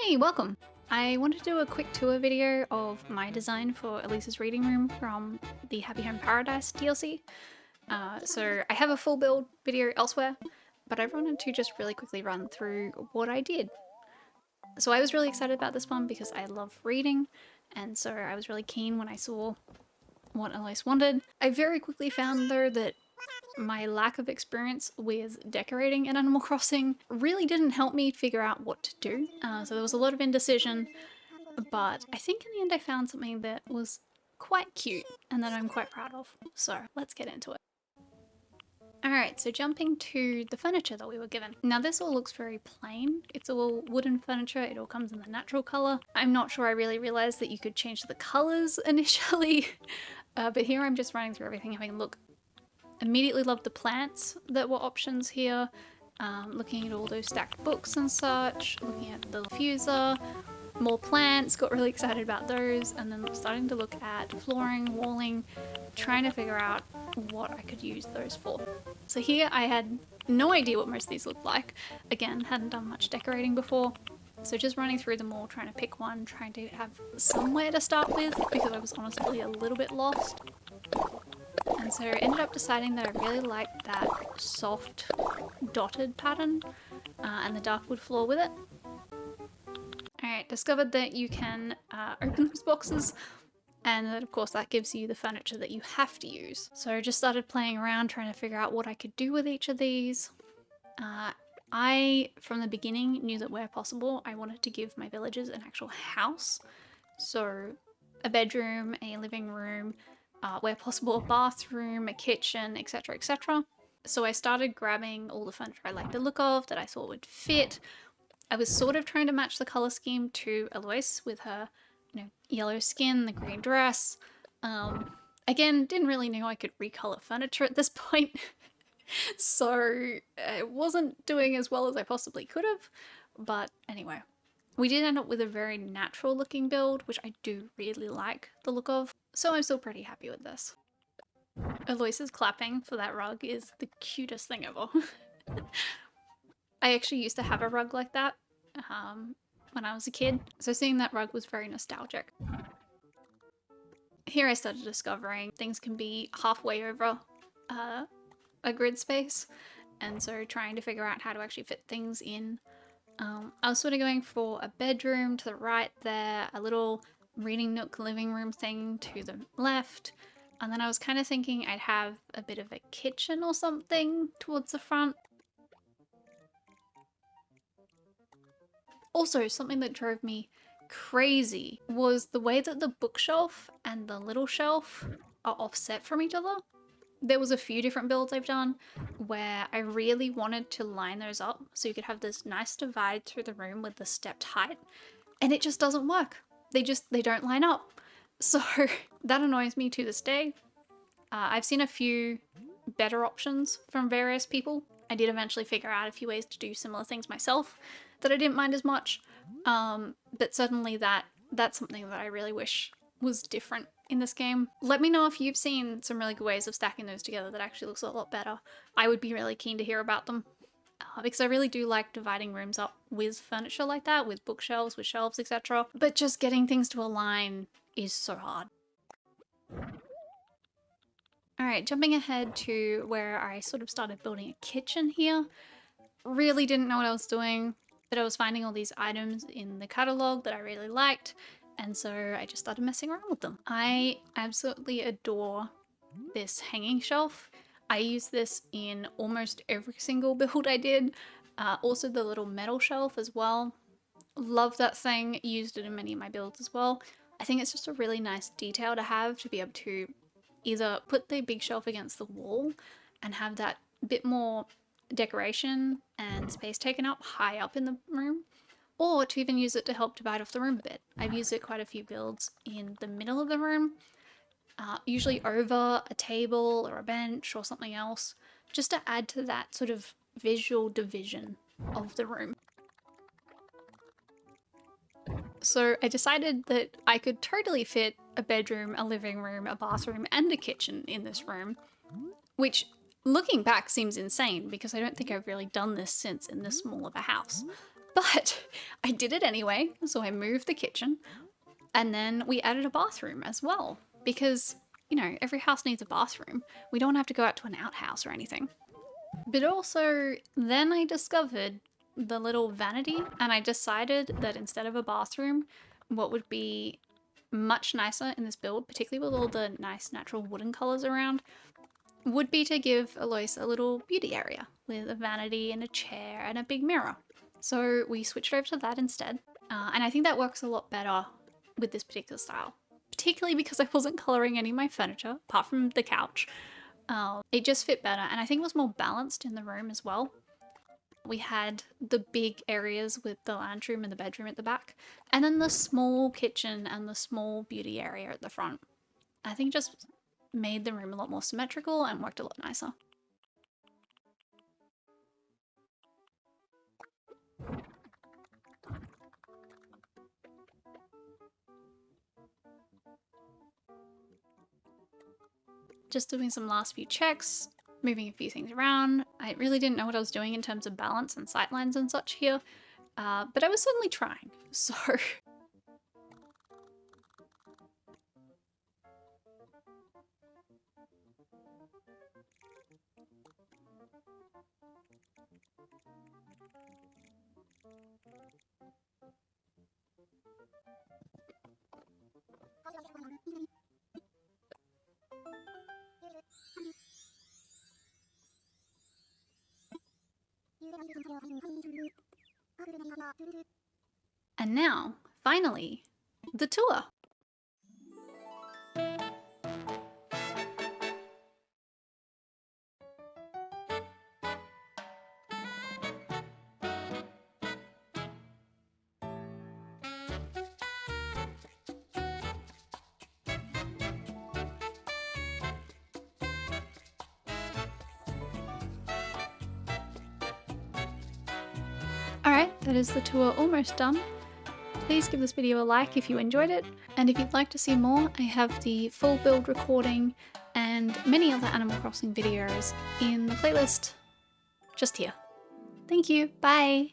Hey, welcome! I wanted to do a quick tour video of my design for Elise's reading room from the Happy Home Paradise DLC. So I have a full build video elsewhere, but I wanted to just really quickly run through what I did. So I was really excited about this one because I love reading, and so I was really keen when I saw what Eloise wanted. I very quickly found though that my lack of experience with decorating in Animal Crossing really didn't help me figure out what to do. So there was a lot of indecision, but I think in the end I found something that was quite cute and that I'm quite proud of. So let's get into it. Alright, so jumping to the furniture that we were given. Now this all looks very plain. It's all wooden furniture, it all comes in the natural colour. I'm not sure I really realised that you could change the colours initially, but here I'm just running through everything, having a look. Immediately loved the plants that were options here, looking at all those stacked books and such, looking at the diffuser, more plants, got really excited about those, and then starting to look at flooring, walling, trying to figure out what I could use those for. So here I had no idea what most of these looked like. Again, hadn't done much decorating before, so just running through them all, trying to pick one, trying to have somewhere to start with, because I was honestly a little bit lost. And so I ended up deciding that I really liked that soft dotted pattern and the dark wood floor with it. Alright, discovered that you can open those boxes, and that of course that gives you the furniture that you have to use. So I just started playing around trying to figure out what I could do with each of these. I, from the beginning, knew that where possible I wanted to give my villagers an actual house. So a bedroom, a living room, where possible a bathroom, a kitchen, etc, etc. So I started grabbing all the furniture I liked the look of, that I thought would fit. I was sort of trying to match the colour scheme to Eloise with her, yellow skin, the green dress. Again, didn't really know I could recolor furniture at this point, so it wasn't doing as well as I possibly could have, but anyway. We did end up with a very natural looking build, which I do really like the look of, so I'm still pretty happy with this. Eloise's clapping for that rug is the cutest thing ever. I actually used to have a rug like that when I was a kid, so seeing that rug was very nostalgic. Here I started discovering things can be halfway over a grid space, and so trying to figure out how to actually fit things in. I was sort of going for a bedroom to the right there, a little reading nook living room thing to the left, and then I was kind of thinking I'd have a bit of a kitchen or something towards the front. Also, something that drove me crazy was the way that the bookshelf and the little shelf are offset from each other. There was a few different builds I've done where I really wanted to line those up so you could have this nice divide through the room with the stepped height, and it just doesn't work. They don't line up. So that annoys me to this day. I've seen a few better options from various people. I did eventually figure out a few ways to do similar things myself that I didn't mind as much, but certainly that's something that I really wish was different in this game. Let me know if you've seen some really good ways of stacking those together that actually looks a lot better. I would be really keen to hear about them, because I really do like dividing rooms up with furniture like that, with bookshelves, with shelves, etc. But just getting things to align is so hard. Alright, jumping ahead to where I sort of started building a kitchen here. Really didn't know what I was doing, but I was finding all these items in the catalogue that I really liked, and so I just started messing around with them. I absolutely adore this hanging shelf. I use this in almost every single build I did. Also the little metal shelf as well. Love that thing, used it in many of my builds as well. I think it's just a really nice detail to have, to be able to either put the big shelf against the wall and have that bit more decoration and space taken up high up in the room, or to even use it to help divide off the room a bit. I've used it quite a few builds in the middle of the room, usually over a table or a bench or something else, just to add to that sort of visual division of the room. So I decided that I could totally fit a bedroom, a living room, a bathroom, and a kitchen in this room, which looking back seems insane because I don't think I've really done this since in this small of a house. But I did it anyway, so I moved the kitchen, and then we added a bathroom as well, because, you know, every house needs a bathroom. We don't have to go out to an outhouse or anything. But also, then I discovered the little vanity, and I decided that instead of a bathroom, what would be much nicer in this build, particularly with all the nice natural wooden colors around, would be to give Eloise a little beauty area with a vanity and a chair and a big mirror. So we switched over to that instead, and I think that works a lot better with this particular style, particularly because I wasn't coloring any of my furniture apart from the couch. It just fit better, and I think it was more balanced in the room as well. We had the big areas with the lounge room and the bedroom at the back, and then the small kitchen and the small beauty area at the front. I think just made the room a lot more symmetrical and worked a lot nicer. Just doing some last few checks, moving a few things around. I really didn't know what I was doing in terms of balance and sightlines and such here, but I was certainly trying, so... And now, finally, the tour. Alright, that is the tour almost done. Please give this video a like if you enjoyed it, and if you'd like to see more, I have the full build recording and many other Animal Crossing videos in the playlist just here. Thank you, bye!